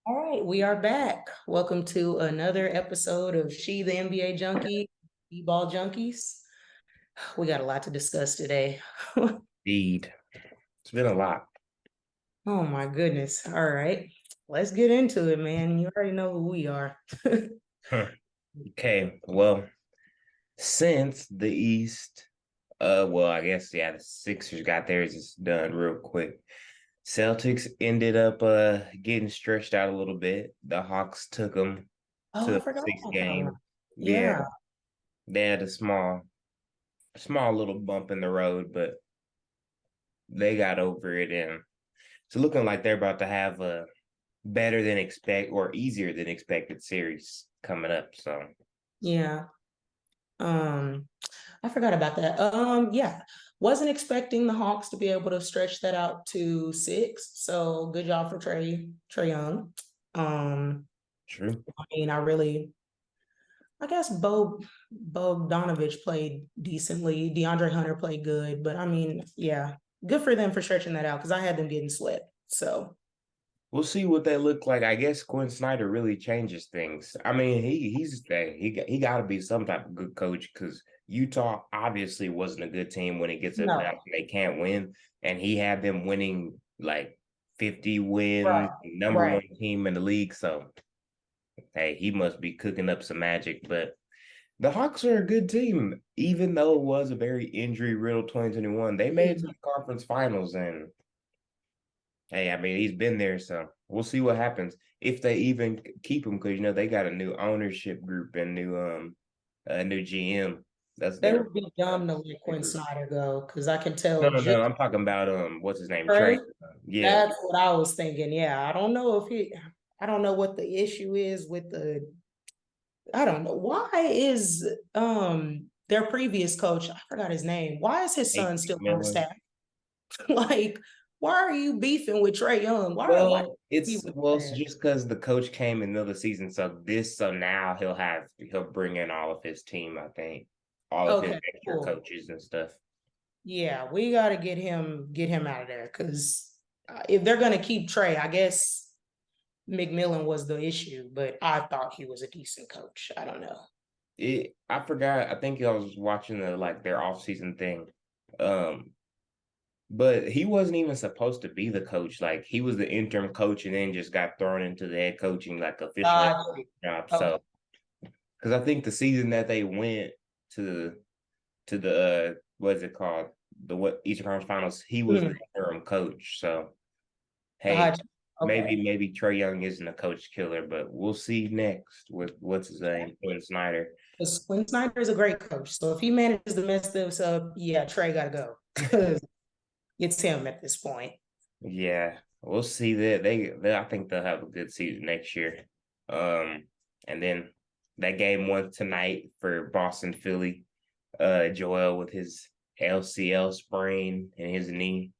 All right, we are back. Welcome to another episode of She the NBA Junkie, E-Ball Junkies. We got a lot to discuss today. Indeed. It's been a lot. Oh my goodness. All right, let's get into it, man. You already know who we are. Huh. Okay. Well, since the East, I guess the Sixers got theirs is done real quick. Celtics ended up getting stretched out a little bit. The Hawks took them Oh, to I a forgot six about that one. game. Yeah, Yeah. they had a small little bump in the road, but they got over it, and it's looking like they're about to have a better than expect or easier than expected series coming up. So Yeah. Um, I forgot about that. Yeah. Wasn't expecting the Hawks to be able to stretch that out to six. So good job for Trey Young. Um, true. I guess Bogdanovich played decently. DeAndre Hunter played good, but I mean, yeah, good for them for stretching that out because I had them getting swept. So We'll see what they look like. I guess Quinn Snyder really changes things. I mean, he got to be some type of good coach because Utah obviously wasn't a good team when it gets to the no, playoffs and they can't win, and he had them winning like 50 wins, right, number right. one team in the league. So hey, he must be cooking up some magic. But the Hawks are a good team, even though it was a very injury riddled 2021. They made it to Mhm. the conference finals and hey, I mean, he's been there, so we'll see what happens if they even keep him because they got a new ownership group and a new GM. That's They their would be dumb to let Quinn group. Snyder go because I can No, tell no, no. just I'm talking about what's his name, Trey. Trey. Yeah, That's what I was thinking. Yeah, I don't know what the issue is with I don't know why is their previous coach, I forgot his name. Why is his Nate son still on the McMillan. staff? Like, why are you beefing with Trey Young? Why Well, he it's was well, it's there? just because the coach came in the middle of the season, so now he'll bring in all of his team. I think all of his Okay, extra cool. coaches and stuff. Yeah, we got to get him out of there because if they're gonna keep Trey, I guess McMillan was the issue, but I thought he was a decent coach. I don't know. I forgot. I think I was watching their off season thing. Um, but he wasn't even supposed to be the coach. Like he was the interim coach and then just got thrown into the head coaching like official head Gotcha. job. Okay. So because I think the season that they went to the what is it called? The what Eastern Conference Finals, he was the Hmm. interim coach. So hey, Gotcha. Okay. maybe Trey Young isn't a coach killer, but we'll see next with what's his name, Quinn Snyder. Because Quinn Snyder is a great coach. So if he manages to mess this up, yeah, Trey got to go because it's him at this point. Yeah, we'll see that they I think they'll have a good season next year. Um, and then that game one tonight for Boston Philly. Joel with his LCL sprain in his knee.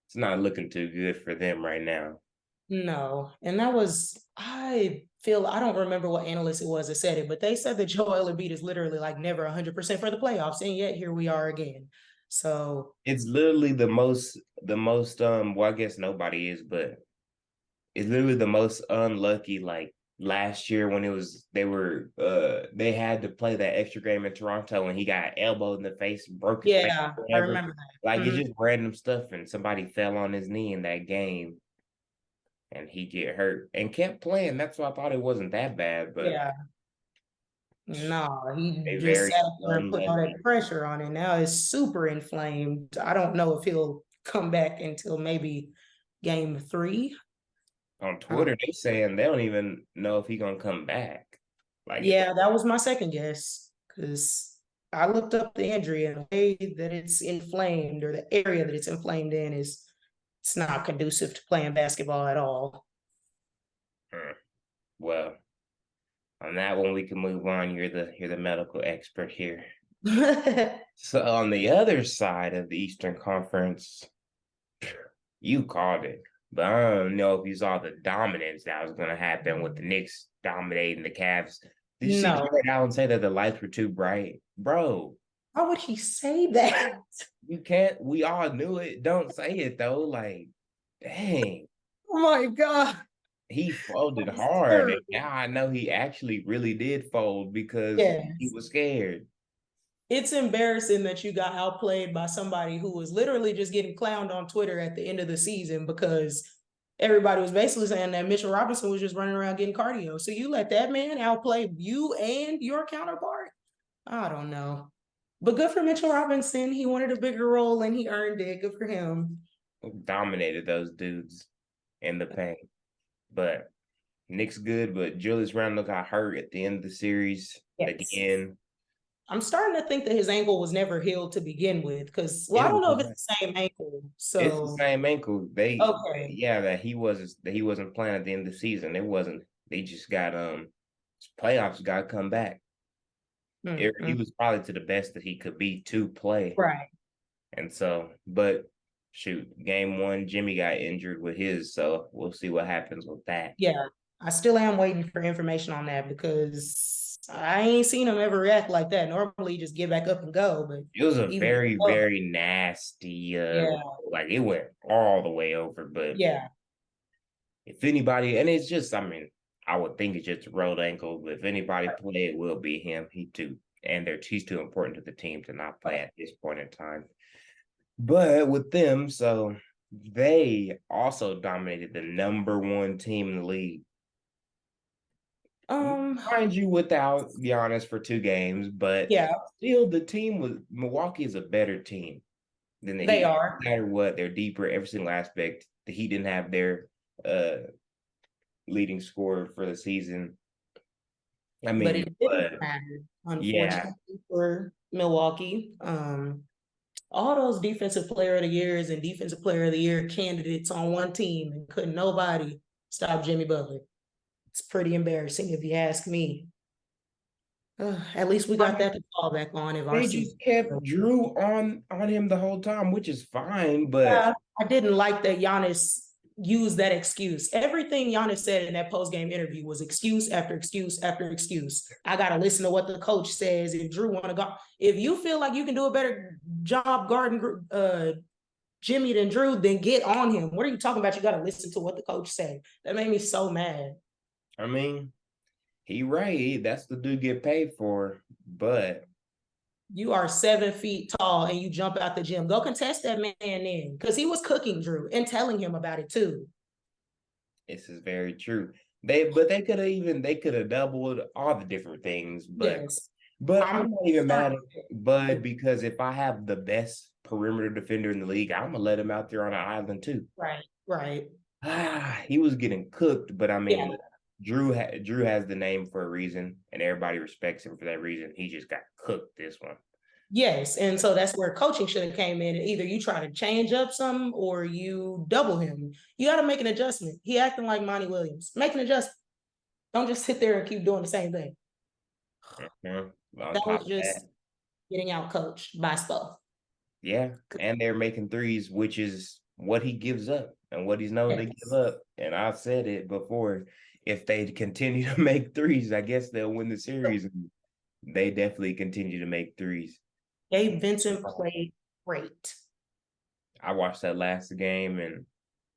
It's not looking too good for them right now. No, and that was I don't remember what analyst it was that said it, but they said that Joel Embiid is literally like never 100% for the playoffs, and yet here we are again. So It's literally the most well, I guess nobody is, but it's literally the most unlucky like last year when they had to play that extra game in Toronto and he got elbowed in the face and broke his face yeah, or I whatever. remember that. Like it's Mhm. just random stuff and somebody fell on his knee in that game and he get hurt and kept playing. That's why I thought it wasn't that bad, but Yeah, no, he they just sat very there and put all that unlucky. pressure on it. Now it's super inflamed. I don't know if he'll come back until maybe game three. On Um, Twitter, they saying they don't even know if he gonna come back. Like yeah, that was my second guess because I looked up the injury and the way that it's inflamed or the area that it's inflamed in is it's not conducive to playing basketball at all. hmm, well, on that one we can move on. You're the medical expert here. So on the other side of the Eastern Conference, you called it. But I don't know if you saw the dominance that was going to happen with the Knicks dominating the Cavs. Did you see No, Jared Allen say that the lights were too bright? Bro, how would he say that? you can't. We all knew it. Don't say it though. Like, dang. Oh my God. he folded That was hard. And terrible. now I know he actually really did fold because he Yes. was scared. It's embarrassing that you got outplayed by somebody who was literally just getting clowned on Twitter at the end of the season because everybody was basically saying that Mitchell Robinson was just running around getting cardio. So you let that man outplay you and your counterpart? I don't know. But good for Mitchell Robinson. He wanted a bigger role and he earned it. Good for him. Dominated those dudes in the paint. But Nick's good, but Julius Randle got hurt at the end of the series Yes. again. I'm starting to think that his ankle was never healed to begin with. Because, well, I It don't was know if not. it's the same ankle. It's the So, same ankle. okay. Yeah, that he wasn't playing at the end of the season. It wasn't. They just got playoffs got to come back. He Mm-hmm. was probably to the best that he could be to play, Right. and so, but shoot, game one, Jimmy got injured with his, so we'll see what happens with that. Yeah. I still am waiting for information on that because I ain't seen him ever react like that. Normally, you just get back up and go. But It was a even, very, oh, very nasty, yeah. like it went all the way over. But Yeah. if anybody, and it's just, I mean, I would think it's just a rolled ankle, but if anybody play, it will be him. He's too important to the team to not play at this point in time. But with them, so they also dominated the number one team in the league. Um, Mind you, without Giannis for 2 games, but yeah, still the team was Milwaukee is a better team than the they Heat. are. No matter what, they're deeper every single aspect. The Heat didn't have their uh leading scorer for the season. I But mean, it didn't but matter, yeah, unfortunately, for Milwaukee. All those defensive player of the years and defensive player of the year candidates on one team, and couldn't nobody stop Jimmy Butler. It's pretty embarrassing if you ask me. At least we I got mean, that to fall back on if our they season. just kept Drew on him the whole time, which is fine, but I didn't like that Giannis used that excuse. Everything Giannis said in that post game interview was excuse after excuse after excuse. I gotta listen to what the coach says. If Drew want to go, if you feel like you can do a better job guarding Jimmy than Drew, then get on him. What are you talking about? You gotta listen to what the coach said. That made me so mad. I mean, he right. That's the dude get paid for, but You are 7 feet tall and you jump out the gym. Go contest that man in because he was cooking Drew and telling him about it too. this is very true. They could have doubled all the different things, Yes, but I'm I'm not even mad concerned. at Bud because if I have the best perimeter defender in the league, I'm gonna let him out there on an island too. Right, right. He was getting cooked, but I Yeah. mean, Drew has the name for a reason, and everybody respects him for that reason. He just got cooked this one. Yes. And so that's where coaching should have came in. Either you try to change up something or you double him. You got to make an adjustment. He acting like Monty Williams. Make an adjustment. Don't just sit there and keep doing the same thing. On That top was of that, just getting out coached by Spo. yeah, and they're making threes, which is what he gives up and what he's known to give Yes. up. And I've said it before. If they continue to make threes, I guess they'll win the series. And they definitely continue to make threes. Gabe Vincent played great. I watched that last game, and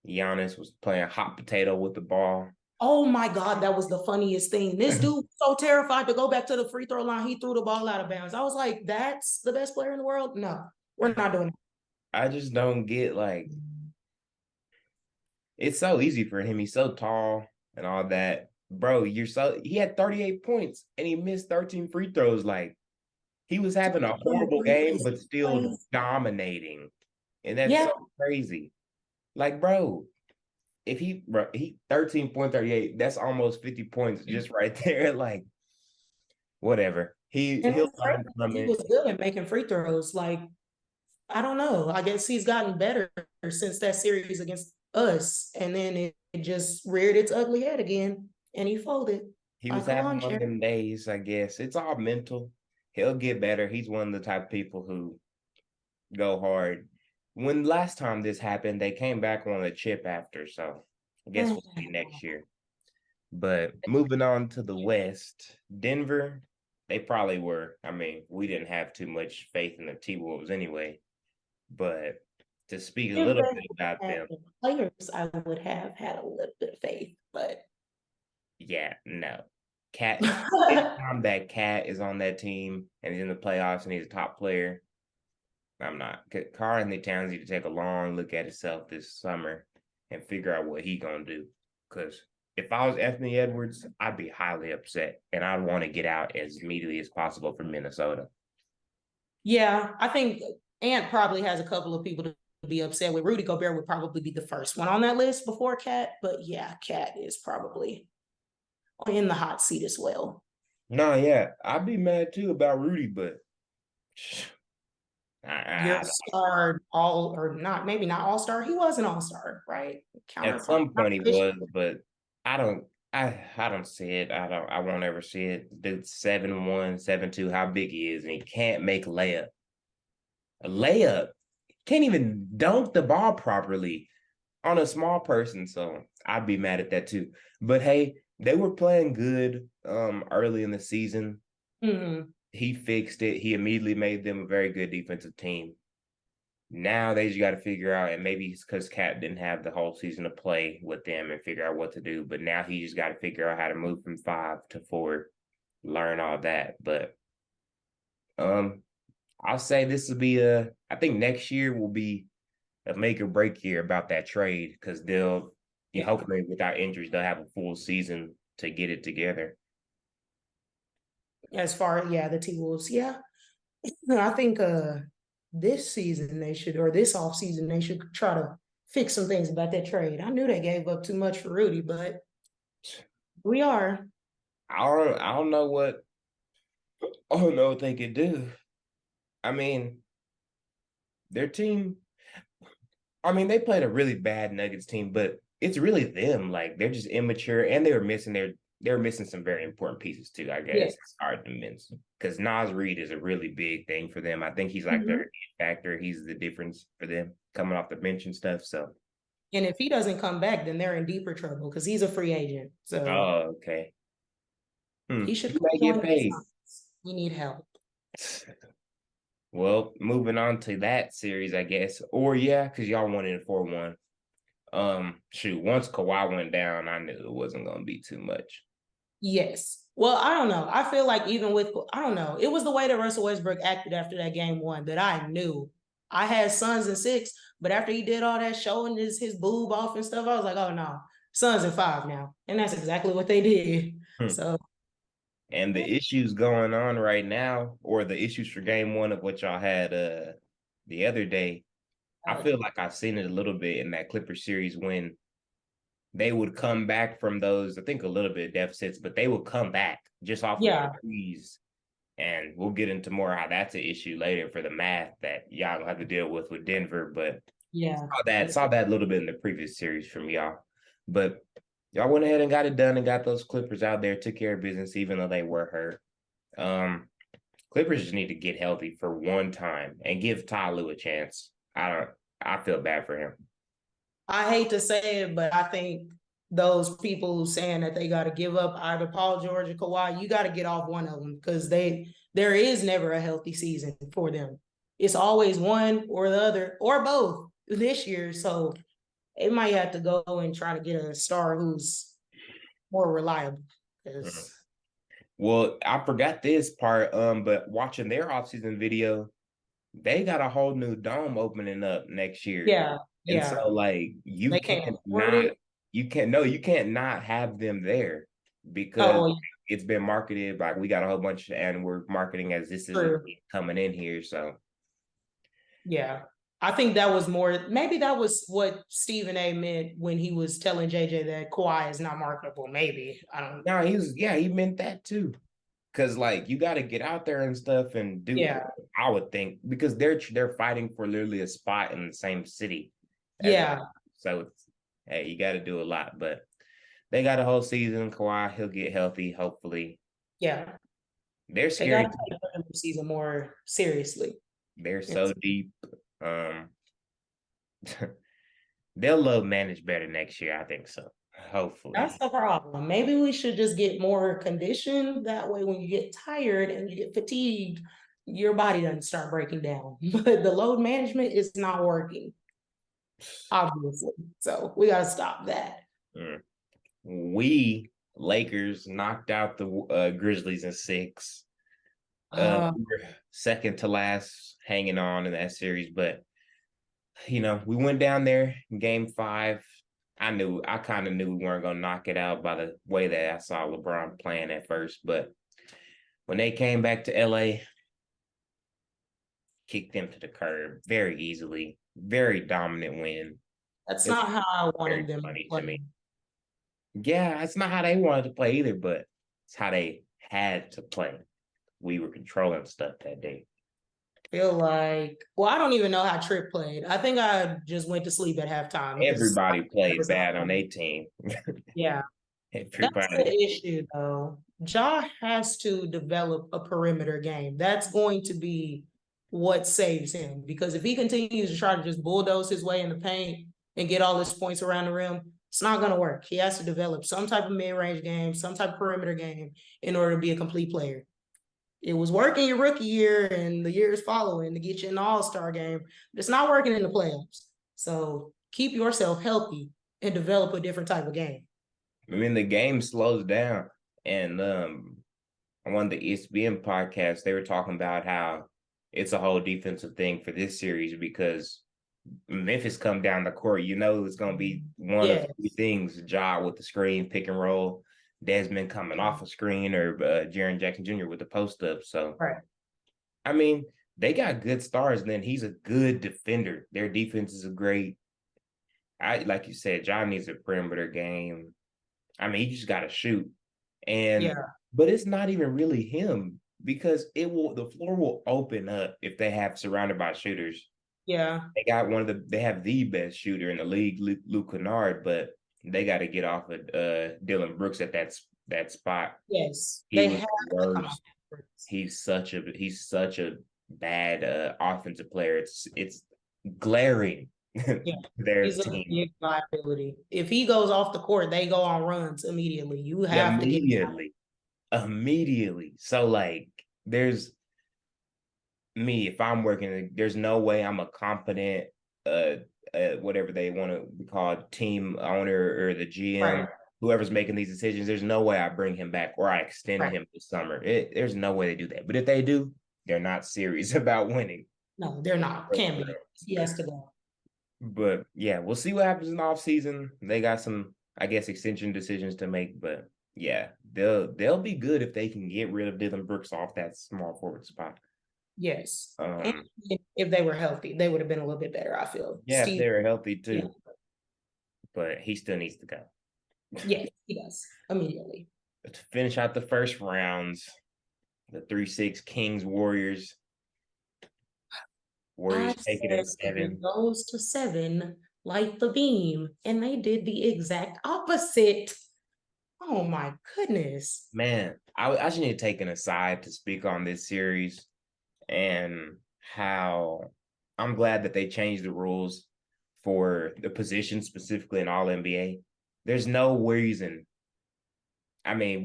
Giannis was playing hot potato with the ball. Oh my God, that was the funniest thing. This dude was so terrified to go back to the free throw line. He threw the ball out of bounds. I was like, that's the best player in the world? No, we're not doing I just don't get like it. it's so easy for him. He's so tall and all that. Bro, he had 38 points and he missed 13 free throws. Like he was having a horrible 23 game, is but still crazy. dominating. And that's Yeah, so crazy. Like, bro, if he 13.38, that's almost 50 points just right there. Like, whatever. and He'll it's crazy. learn from He it. was good at making free throws. Like, I don't know. I guess he's gotten better since that series against us. And then it just reared its ugly head again. And he folded He was like a having lawn one of chair. them days, I guess. It's all mental. He'll get better. He's one of the type of people who go hard. When last time this happened, they came back on a chip after, so I guess we'll see next year. But moving on to the West, Denver, they probably were. I mean, we didn't have too much faith in the T-Wolves anyway. But to speak a If little they bit about had them, the players, I would have had a little bit of faith. But Yeah, no. Cat, anytime that Cat is on that team and he's in the playoffs and he's a top player, I'm not. Karl Anthony Towns need to take a long look at himself this summer and figure out what he gonna do. Because if I was Anthony Edwards, I'd be highly upset and I'd want to get out as immediately as possible from Minnesota. Yeah, I think Ant probably has a couple of people to be upset with. Rudy Gobert would probably be the first one on that list before Cat, but yeah, Cat is probably in the hot seat as well. No, yeah, I'd be mad too about Rudy, but Your star all or not, maybe not all-star. He was an all-star, right? at Counterpart. some point he was, but I don't. I don't see it. I won't ever see it. Dude, 7'1", 7'2", how big he is, and he can't make a layup. Can't even dunk the ball properly on a small person. So I'd be mad at that too. But hey, they were playing good early in the season. Mm-hmm. He fixed it. He immediately made them a very good defensive team. Now they just got to figure out, and maybe it's because Cat didn't have the whole season to play with them and figure out what to do. But now he just got to figure out how to move from 5 to 4, learn all that. But I'll say this will be I think next year will be a make or break year about that trade because they'll hopefully without injuries they'll have a full season to get it together. As far, yeah, the T-Wolves, yeah. I think this season they should, or this off season they should try to fix some things about that trade. I knew they gave up too much for Rudy, but we are. I don't know what I don't know what they could do. I mean, their team. I mean, they played a really bad Nuggets team, but it's really them. Like they're just immature, and they were missing some very important pieces too. I guess Yes. it's hard to miss because Nas Reed is a really big thing for them. I think he's like Mm-hmm. their factor. He's the difference for them coming off the bench and stuff. So, And if he doesn't come back, then they're in deeper trouble because he's a free agent. So oh, okay. he should He may join get the paid. Suns. We need help. Well, moving on to that series, I guess. Or yeah, because y'all won in 4-1. Shoot, once Kawhi went down, I knew it wasn't gonna be too much. Yes. Well, I don't know. I feel like even with, I don't know, it was the way that Russell Westbrook acted after that game one that I knew. I had Suns in 6, but after he did all that showing his boob off and stuff, I was like, oh no, Suns in 5 now. And that's exactly what they did. So And the issues going on right now, or the issues for game one of what y'all had the other day, I feel like I've seen it a little bit in that Clipper series when they would come back from those, I think a little bit of deficits, but they would come back just off of threes. And we'll get into more how that's an issue later for the math that y'all have to deal with Denver. But yeah. saw that a little bit in the previous series from y'all. But y'all went ahead and got it done and got those Clippers out there, took care of business, even though they were hurt. Clippers just need to get healthy for one time and give Ty Lue a chance. I feel bad for him. I hate to say it, but I think those people saying that they got to give up either Paul George or Kawhi, you got to get off one of them because there is never a healthy season for them. It's always one or the other or both this year. So it might have to go and try to get a star who's more reliable. Well, I forgot this part, but watching their offseason video, they got a whole new dome opening up next year. Yeah. And so like you can't not have them there because it's been marketed like we got a whole bunch and we're marketing as this is coming in here. So yeah. I think that was maybe that was what Stephen A meant when he was telling JJ that Kawhi is not marketable. Maybe. I don't know. No, he meant that too. Cause like you got to get out there and stuff and do. Yeah. I would think because they're fighting for literally a spot in the same city. Yeah. So hey, you got to do a lot, but they got a whole season. Kawhi, he'll get healthy, hopefully. Yeah. They're scary. They got to take the season more seriously. They're so deep. They'll load manage better next year. I think so. Hopefully. That's the problem. Maybe we should just get more conditioned. That way, when you get tired and you get fatigued, your body doesn't start breaking down. But the load management is not working, obviously. So we got to stop that. We Lakers knocked out the Grizzlies in 6. Uh, We were second to last, hanging on in that series, but we went down there in game 5. I kind of knew we weren't gonna knock it out by the way that I saw LeBron playing at first, but when they came back to LA, kicked them to the curb very easily, very dominant win. that's It was not how I very wanted them to funny to play. me. Yeah, it's not how they wanted to play either, but it's how they had to play. We were controlling stuff that day. Feel like, well, I don't even know how Tripp played. I think I just went to sleep at halftime because Everybody I played was not bad on playing. their team. Yeah, that's the Everybody. issue though. Ja has to develop a perimeter game. That's going to be what saves him because if he continues to try to just bulldoze his way in the paint and get all his points around the rim, it's not going to work. He has to develop some type of mid-range game, some type of perimeter game in order to be a complete player. It was working your rookie year and the years following to get you in the All-Star game, but it's not working in the playoffs. So keep yourself healthy and develop a different type of game. I mean, the game slows down. And on one of the ESPN podcasts, they were talking about how it's a whole defensive thing for this series because Memphis come down the court, it's going to be one of Yeah, three things: Ja with the screen, pick and roll, Desmond coming off a screen, or Jaren Jackson Jr. with the post up. So, right. I mean, they got good stars, and then he's a good defender. Their defense is a great. Like you said, Ja needs a perimeter game. I mean, he just got to shoot, and Yeah, but it's not even really him because the floor will open up if they have surrounded by shooters. yeah. They have the best shooter in the league, Luke Kennard, but they got to get off of Dylan Brooks at that spot. Yes, He they was have the to come worst. off. He's such a bad offensive player. It's glaring Yeah, their he's a team big liability. If he goes off the court, they go on runs immediately. You have to get immediately. So like, there's me if I'm working. There's no way I'm a competent whatever they want to be called, team owner or the GM, right, whoever's making these decisions. There's no way I bring him back or I extend right. him this summer. There's no way they do that. But if they do, they're not serious about winning. No, they're not. Can be. He has to go. But yeah, we'll see what happens in the offseason. They got some, I guess, extension decisions to make. But yeah, they'll be good if they can get rid of Dylan Brooks off that small forward spot. Yes. And Um, if they were healthy, they would have been a little bit better, I feel. yeah, if Steve, they're healthy yeah. too, but he still needs to go. Yes, he does. Immediately. To finish out the first rounds, the 3-6 Kings Warriors. I Warriors take it said in if it 7. goes to 7, light the beam. And they did the exact opposite. Oh my goodness. Man, I should need to take an aside to speak on this series and how I'm glad that they changed the rules for the position, specifically in All NBA. There's no reason. I mean,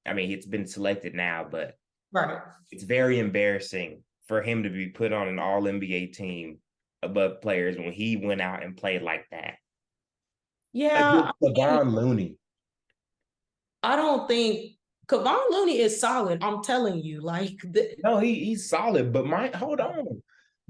it's been selected now, but Right. it's very embarrassing for him to be put on an All NBA team above players when he went out and played like that. Yeah, Against Kevon Looney. I don't think Kevon Looney is solid. I'm telling you, No, he's solid, but hold on.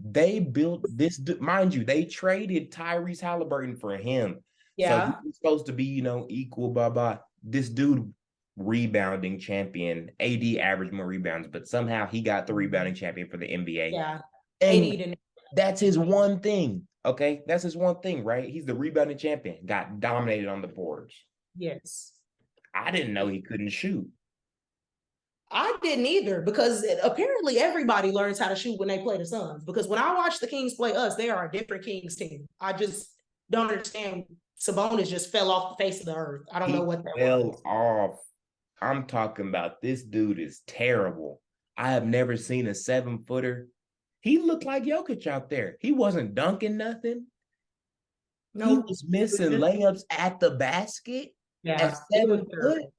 They built this, mind you, they traded Tyrese Halliburton for him. So yeah, he's supposed to be, equal, blah, blah. This dude, rebounding champion, AD averaged more rebounds, but somehow he got the rebounding champion for the NBA. yeah. And 80 to that's his one thing. Okay. That's his one thing, right? He's the rebounding champion, got dominated on the boards. yes. I didn't know he couldn't shoot. I didn't either because apparently everybody learns how to shoot when they play the Suns. Because when I watch the Kings play us, they are a different Kings team. I just don't understand. Sabonis just fell off the face of the earth. I don't know He what that was. fell off. I'm talking about this dude is terrible. I have never seen a 7-footer. He looked like Jokic out there. He wasn't dunking nothing. He No, was it was missing just, layups at the basket at yeah, it was 7 foot. terrible.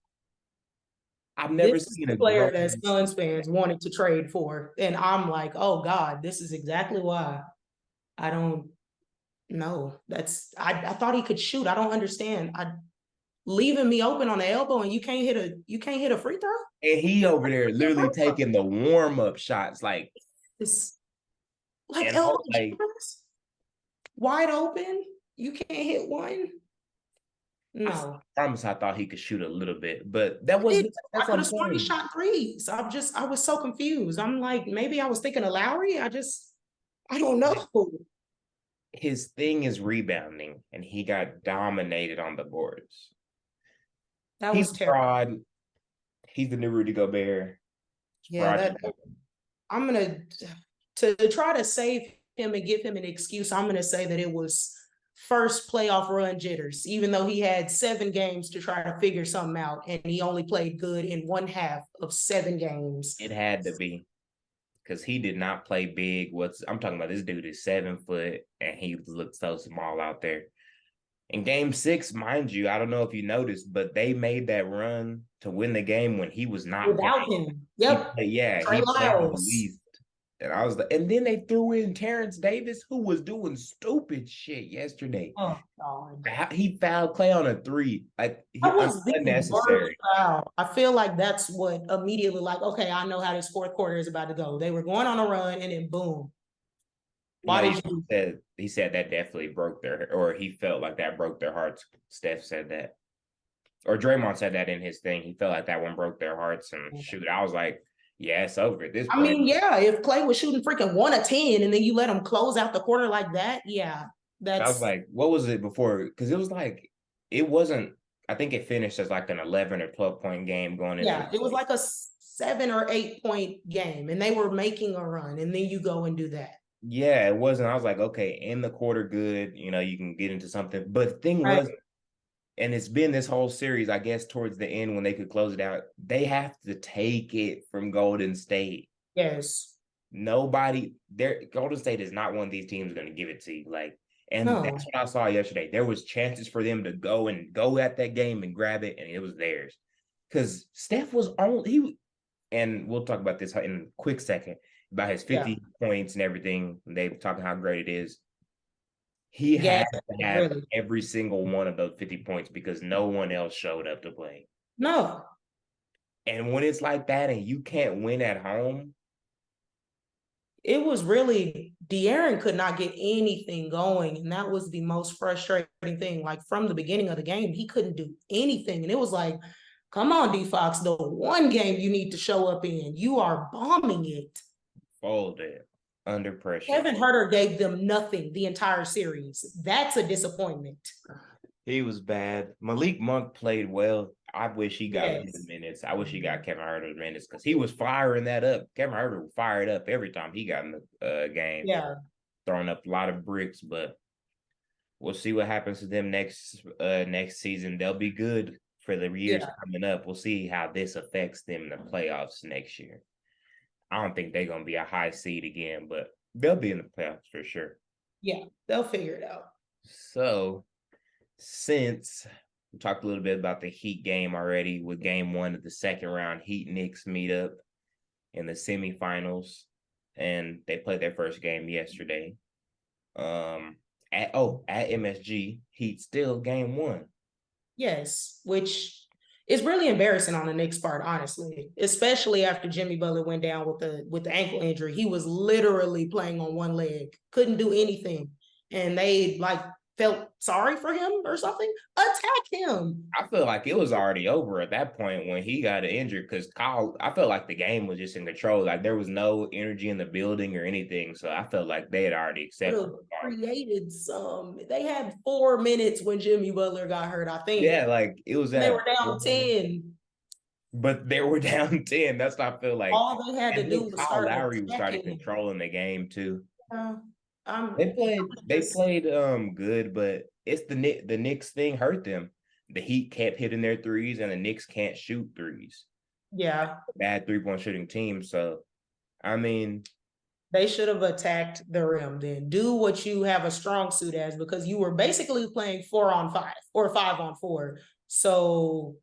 I've This never is seen the a player grown that man. Suns fans wanted to trade for. And I'm like, oh God, this is exactly why. I don't know. I thought he could shoot. I don't understand. leaving me open on the elbow and you can't hit a free throw? And he over there literally taking the warm-up shots, like, It's like and elbow like jumpers, wide open. You can't hit one. I No. promise I thought he could shoot a little bit, but that I wasn't I that's what could I'm have sworn he saying. shot threes. I was so confused. I'm like, maybe I was thinking of Lowry. I don't know. His thing is rebounding, and he got dominated on the boards. That He's was terrible. fraud. He's the new Rudy Gobert. It's Yeah, fraud. that I'm gonna to try to save him and give him an excuse. I'm gonna say that it was first playoff run jitters, even though he had 7 games to try to figure something out, and he only played good in one half of 7 games. It had to be because he did not play big. I'm talking about this dude is 7 foot and he looked so small out there. In game 6, mind you, I don't know if you noticed, but they made that run to win the game when he was not Without playing. him, yep, Trey He played the Lyles. least. And I was like, and then they threw in Terrence Davis, who was doing stupid shit yesterday. Oh God. He fouled Clay on a 3, like That was the worst unnecessary. foul. I feel like that's what immediately, like, okay, I know how this fourth quarter is about to go. They were going on a run, and then boom. Why No, did you? he said that definitely broke their, or he felt like that broke their hearts. Steph said that, or Draymond said that in his thing. He felt like that one broke their hearts. And shoot, I was like, yeah, it's over at this I point. mean, yeah, if Clay was shooting freaking 1 of 10 and then you let him close out the quarter like that, yeah, I was that's like, what was it before? Because it was like, it wasn't. I think it finished as like an 11 or 12 point game going into yeah, it was like a 7 or 8 point game, and they were making a run, and then you go and do that. Yeah, it wasn't. I was like, okay, in the quarter, good. You can get into something. But the thing Right. was, and it's been this whole series, I guess, towards the end when they could close it out, they have to take it from Golden State. Yes. Golden State is not one of these teams going to give it to you. Like, and No. that's what I saw yesterday. There was chances for them to go at that game and grab it, and it was theirs. Because Steph was on and we'll talk about this in a quick second about his 50 points and everything. They were talking how great it is. He Yeah, had to have really. every single one of those 50 points because no one else showed up to play. No. And when it's like that and you can't win at home, It was really De'Aaron could not get anything going, and that was the most frustrating thing. Like from the beginning of the game, he couldn't do anything, and it was like, "Come on, D Fox, the one game you need to show up in, you are bombing it." folded under pressure. Kevin Huerter gave them nothing the entire series. That's a disappointment. He was bad. Malik Monk played well. I wish he got Yes. minutes. I wish he got Kevin Huerter's minutes because he was firing that up. Kevin Huerter fired up every time he got in the game. Yeah. Throwing up a lot of bricks, but we'll see what happens to them next season. They'll be good for the years coming up. We'll see how this affects them in the playoffs next year. I don't think they're going to be a high seed again, but they'll be in the playoffs for sure. Yeah, they'll figure it out. So, since we talked a little bit about the Heat game already with game 1 of the second round Heat Knicks meetup in the semifinals, and they played their first game yesterday. At MSG, Heat still game 1. Yes, which is really embarrassing on the Knicks' part, honestly, especially after Jimmy Butler went down with the ankle injury. He was literally playing on one leg, couldn't do anything, and they felt sorry for him or something. Attack him. I feel like it was already over at that point when he got injured because I felt like the game was just in control. Like there was no energy in the building or anything. So I felt like they had already accepted. Created some. They had 4 minutes when Jimmy Butler got hurt, I think. Yeah, like it was they were down 10. But they were down 10. That's what I feel like. All they had to do was Kyle Lowry started controlling the game too. They played good, but it's the Knicks thing hurt them. The Heat kept hitting their threes, and the Knicks can't shoot threes. Yeah, bad 3-point shooting team. So, I mean, they should have attacked the rim. Then do what you have a strong suit as, because you were basically playing 4-on-5 or 5-on-4. So,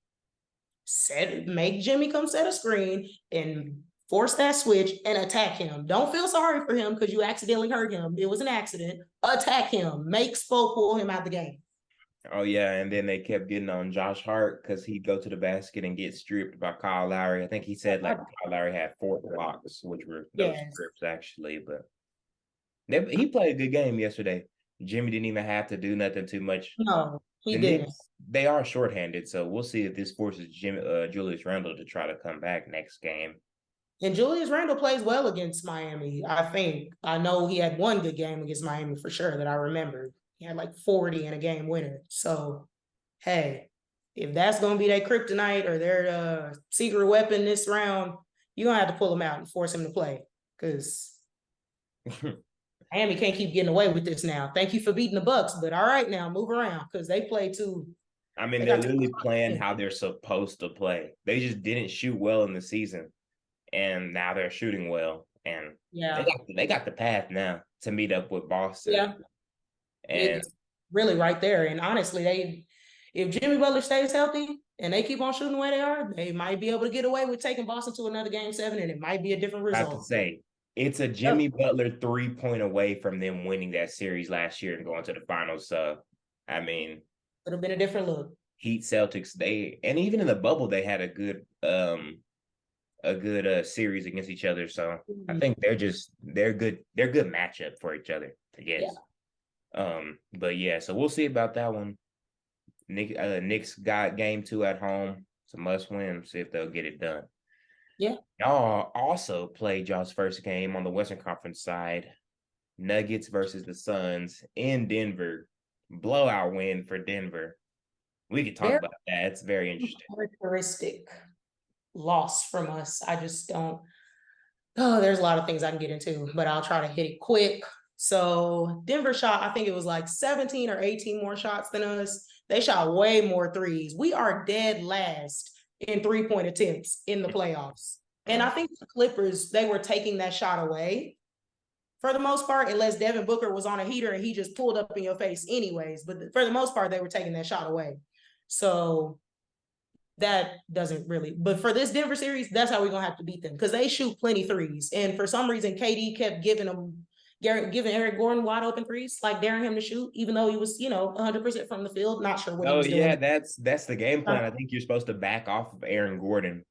make Jimmy come set a screen and force that switch and attack him. Don't feel sorry for him because you accidentally hurt him. It was an accident. Attack him. Make Spo pull him out the game. Oh yeah, and then they kept getting on Josh Hart because he'd go to the basket and get stripped by Kyle Lowry. I think he said like Kyle Lowry had 4 blocks, which were those Yes. strips actually. But he played a good game yesterday. Jimmy didn't even have to do nothing too much. No, The he didn't. Knicks, they are shorthanded, so we'll see if this forces Julius Randle to try to come back next game. And Julius Randle plays well against Miami, I think. I know he had one good game against Miami for sure that I remember. He had like 40 in a game winner. So, hey, if that's going to be their kryptonite or their secret weapon this round, you're going to have to pull him out and force him to play because Miami can't keep getting away with this now. Thank you for beating the Bucks, but all right now, move around because they play too. I mean, They they're got too literally playing much. how they're supposed to play. They just didn't shoot well in the season, and now they're shooting well, and Yeah. they got the path now to meet up with Boston. Yeah. And It's really right there. And honestly, if Jimmy Butler stays healthy and they keep on shooting the way they are, they might be able to get away with taking Boston to another game 7, and it might be a different I have to result. say, it's a Yep. Jimmy Butler 3 point away from them winning that series last year and going to the finals. So, I mean, Could have been a different look. Heat Celtics, and even in the bubble, they had a good series against each other. So I think they're good. They're a good matchup for each other, I guess. Yeah. But yeah, so we'll see about that one. Knicks got game 2 at home. It's a must win. See if they'll get it done. Yeah. Y'all also played y'all's first game on the Western Conference side. Nuggets versus the Suns in Denver. Blowout win for Denver. We could talk Very about that. It's very interesting. characteristic loss from us. I just don't. Oh, there's a lot of things I can get into, but I'll try to hit it quick. So Denver shot, I think it was like 17 or 18 more shots than us. They shot way more threes. We are dead last in 3-point attempts in the playoffs. And I think the Clippers, they were taking that shot away for the most part, unless Devin Booker was on a heater and he just pulled up in your face anyways. But for the most part, they were taking that shot away. So that doesn't really, but for this Denver series, that's how we're gonna have to beat them because they shoot plenty threes. And for some reason, KD kept giving Eric Gordon wide open threes, like daring him to shoot, even though he was, 100% from the field. Not sure what he Oh was yeah, doing. that's the game plan. I think you're supposed to back off of Aaron Gordon.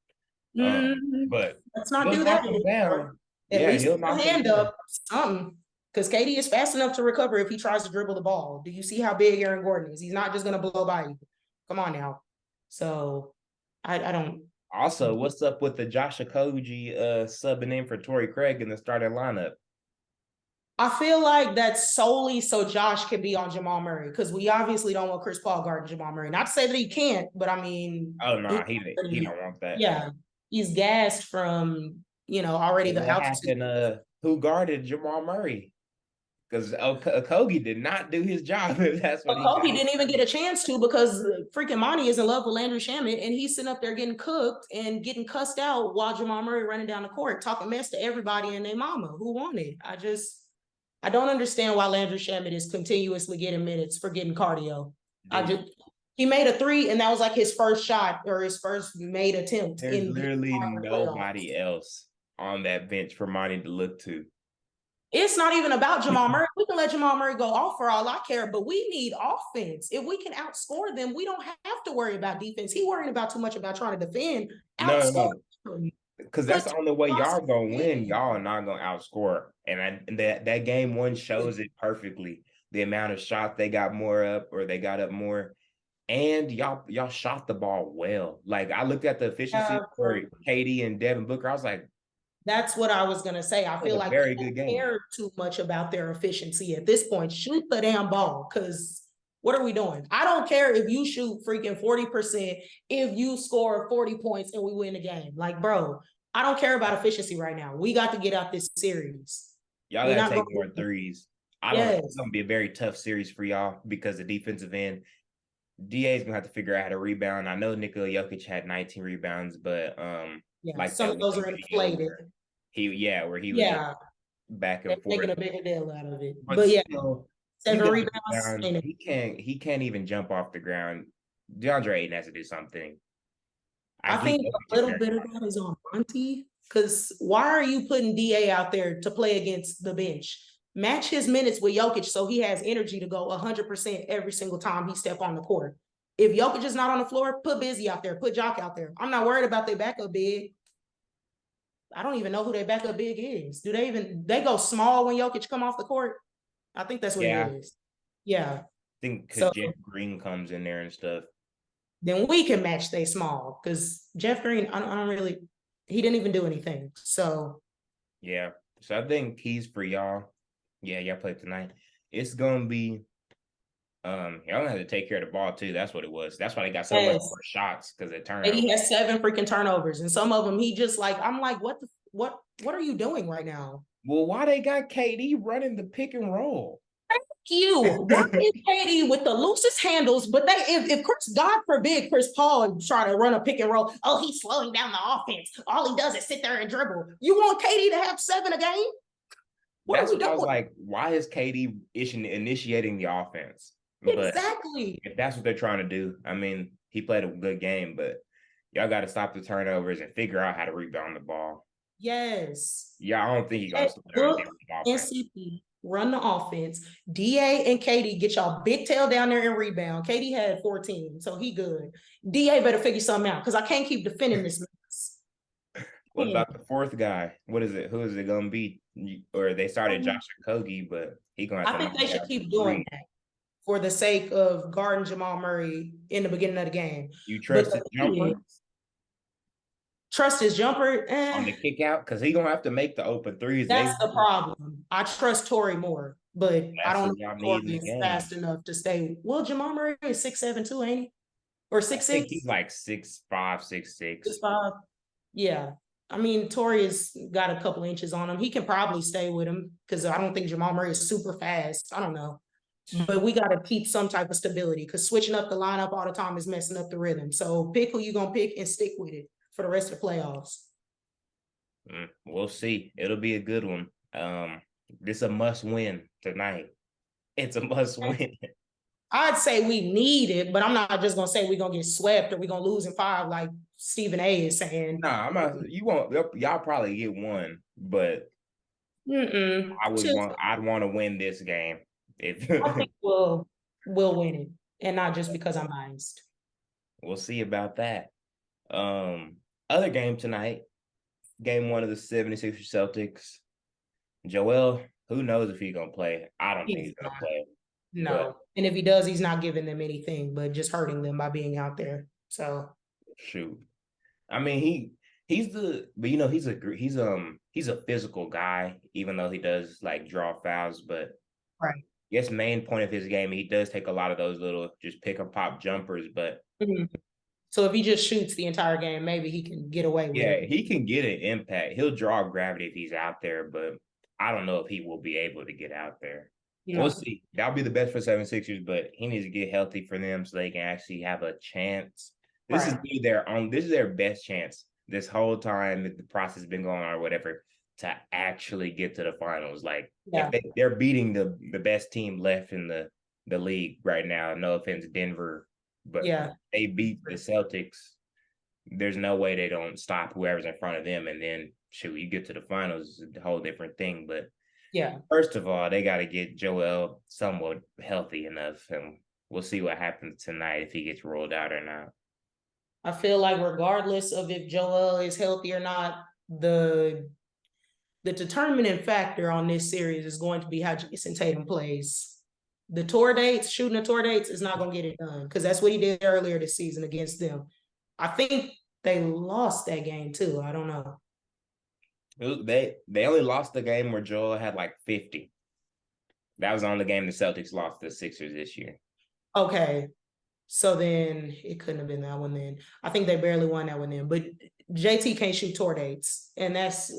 But Let's not he'll do knock that him anymore. down. At Yeah, least he'll put a knock him hand down. up, something. Because KD is fast enough to recover if he tries to dribble the ball. Do you see how big Aaron Gordon is? He's not just gonna blow by you. Come on now. So I don't. Also, what's up with the Josh Okogie subbing in for Torrey Craig in the starting lineup? I feel like that's solely so Josh can be on Jamal Murray because we obviously don't want Chris Paul guarding Jamal Murray. Not to say that he can't, but I mean, Oh no, he don't want that. yeah, he's gassed from already And the what altitude. happened? Who guarded Jamal Murray? Because Okogie did not do his job. That's what But he Kobe got. didn't even get a chance to because freaking Monty is in love with Landry Shamet and he's sitting up there getting cooked and getting cussed out while Jamal Murray running down the court talking mess to everybody and their mama who won it. I don't understand why Landry Shamet is continuously getting minutes for getting cardio. He made a 3 and that was like his first shot or his first made attempt There's in the literally playoffs. nobody else on that bench for Monty to look to. It's not even about Jamal Murray. We can let Jamal Murray go off for all I care, but we need offense. If we can outscore them, we don't have to worry about defense. He worrying about too much about trying to defend. Outscore No. Because that's the only way y'all gonna win. Y'all are not gonna outscore, and that game 1 shows it perfectly. The amount of shots they got more up, or they got up more, and y'all shot the ball well. Like I looked at the efficiency for Katie and Devin Booker. I was like, that's what I was gonna say. I feel a like very they good game. care too much about their efficiency at this point. Shoot the damn ball, because what are we doing? I don't care if you shoot freaking 40% if you score 40 points and we win the game. Like, bro, I don't care about efficiency right now. We got to get out this series. Y'all gotta take more threes. It's gonna be a very tough series for y'all because the defensive end, DA is gonna have to figure out how to rebound. I know Nikola Jokic had 19 rebounds, but like some of those are inflated. Where he was back and forth, making a bigger deal out of it. But yeah, still, 7 rebounds. He can't even jump off the ground. DeAndre Ayton has to do something. I think a little bit of that is on Monty, because why are you putting DA out there to play against the bench? Match his minutes with Jokic so he has energy to go 100% every single time he step on the court. If Jokic is not on the floor, put Busy out there, put Jock out there. I'm not worried about their backup big. I don't even know who their backup big is. Do they go small when Jokic come off the court? I think that's what it Yeah, I is. Yeah. think because So Jeff Green comes in there and stuff. then we can match they small because Jeff Green, I don't really, he didn't even do anything. So Yeah. So I think keys for y'all. Yeah, y'all play tonight. It's gonna be y'all have to take care of the ball too. That's what it was. That's why they got so much yes, more shots because of and turnovers. he has 7 freaking turnovers, and some of them he just like I'm like, what are you doing right now? Well, why they got KD running the pick and roll? You, why is Katie with the loosest handles? But if Chris, God forbid, Chris Paul try to run a pick and roll, oh, he's slowing down the offense. All he does is sit there and dribble. You want Katie to have 7 a game? What are That's we what I was doing? like. Why is KD initiating the offense? But Exactly. if that's what they're trying to do, I mean, he played a good game, but y'all got to stop the turnovers and figure out how to rebound the ball. Yes. Yeah, I don't think he's gonna slow down Book the offense. NCP, run the offense. DA and Katie get y'all big tail down there and rebound. Katie had 14, so he good. DA better figure something out because I can't keep defending this mess. What about the fourth guy? What is it? Who is it gonna be? Or they started Josh Okogie, but he gonna have I to think knock they should down keep some doing three. that for the sake of guarding Jamal Murray in the beginning of the game. You But trust his the thing jumper is, trust his jumper. on the kick out because he gonna have to make the open threes. That's the problem. I trust Torrey more, but I That's don't know what y'all if need in Torrey the is game. fast enough to stay. Well, Jamal Murray is 6'7" too, ain't he? Or I think he's 6'6"? like 6'5", 6'6". 6'5". Yeah. I mean, Torrey has got a couple inches on him. He can probably stay with him because I don't think Jamal Murray is super fast. I don't know. But we got to keep some type of stability because switching up the lineup all the time is messing up the rhythm. So pick who you're going to pick and stick with it for the rest of the playoffs. We'll see. It'll be a good one. This is a must win tonight. It's a must win. I'd say we need it, but I'm not just going to say we're going to get swept or we're going to lose in 5 like Stephen A is saying. Nah, I'm not. You won't. Y'all probably get one, but Mm-mm. I'd want to win this game. If I think we'll win it, and not just because I'm biased. we'll see about that. Other game tonight, game 1 of the 76ers Celtics. Joel, who knows if he's gonna play? I don't think He's he's gonna not. play. But No. And if he does, he's not giving them anything, but just hurting them by being out there. So shoot, I mean he's the but he's a physical guy, even though he does like draw fouls. But right. I guess main point of his game, he does take a lot of those little just pick and pop jumpers. But Mhm. So if he just shoots the entire game, maybe he can get away with yeah, it. he can get an impact. He'll draw gravity if he's out there, but I don't know if he will be able to get out there. We'll No. see. That'll be the best for 76ers, but he needs to get healthy for them so they can actually have a chance. Right. This is their best chance this whole time that the process has been going on or whatever to actually get to the finals. Like if Yeah. they're beating the best team left in the league right now, no offense, Denver, but Yeah. they beat the Celtics. There's no way they don't stop whoever's in front of them. And then, shoot, you get to the finals, it's a whole different thing. But Yeah. first of all, they got to get Joel somewhat healthy enough. And we'll see what happens tonight if he gets rolled out or not. I feel like regardless of if Joel is healthy or not, the determining factor on this series is going to be how Jason Tatum plays. The tour dates, shooting the tour dates is not going to get it done because that's what he did earlier this season against them. I think they lost that game too. I don't know. They only lost the game where Joel had like 50. That was the only game the Celtics lost to the Sixers this year. Okay. So then it couldn't have been that one then. I think they barely won that one then. But JT can't shoot tour dates. And that's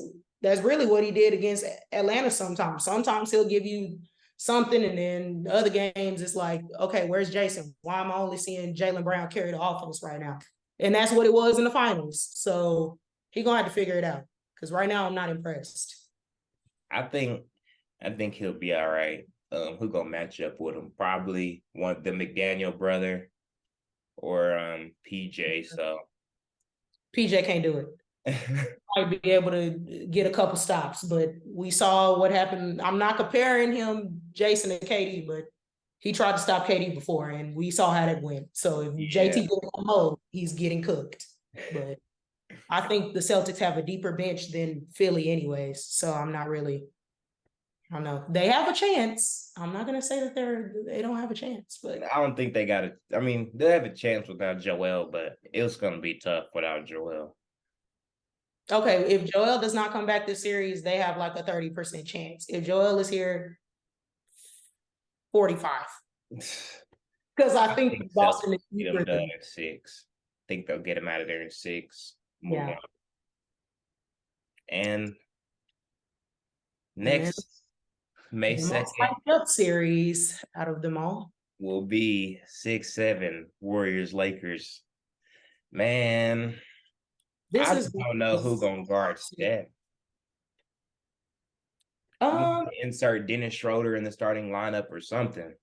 really what he did against Atlanta sometimes. Sometimes he'll give you something, and then the other games it's like, okay, where's Jason? Why am I only seeing Jaylen Brown carry the offense right now? And that's what it was in the finals. So he's gonna have to figure it out. Because right now I'm not impressed. I think he'll be all right. Who gonna match up with him? Probably one the McDaniel brother or PJ. So PJ can't do it. might be able to get a couple stops, but we saw what happened. I'm not comparing him, Jason and KD, but he tried to stop KD before, and we saw how that went. So if Yeah. JT goes on mode, he's getting cooked. But I think the Celtics have a deeper bench than Philly, anyways. So I'm not really. I don't know. They have a chance. I'm not gonna say that they don't have a chance, but I don't think they got it. I mean, they have a chance without Joel, but it's gonna be tough without Joel. okay. If Joel does not come back this series, they have like a 30% chance. If Joel is here, 45. Because I I think think Boston Celtics is get deeper them done than in 6. I think they'll get him out of there in 6. Move yeah. on. And And then next May the most 2nd hyped up series out of them all. will be 6-7 Warriors Lakers. Man, This I is just don't know who gonna guard Steph. We need um to insert Dennis Schroeder in the starting lineup or something.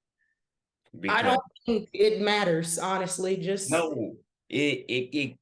I Because don't think it matters, honestly. Just no, it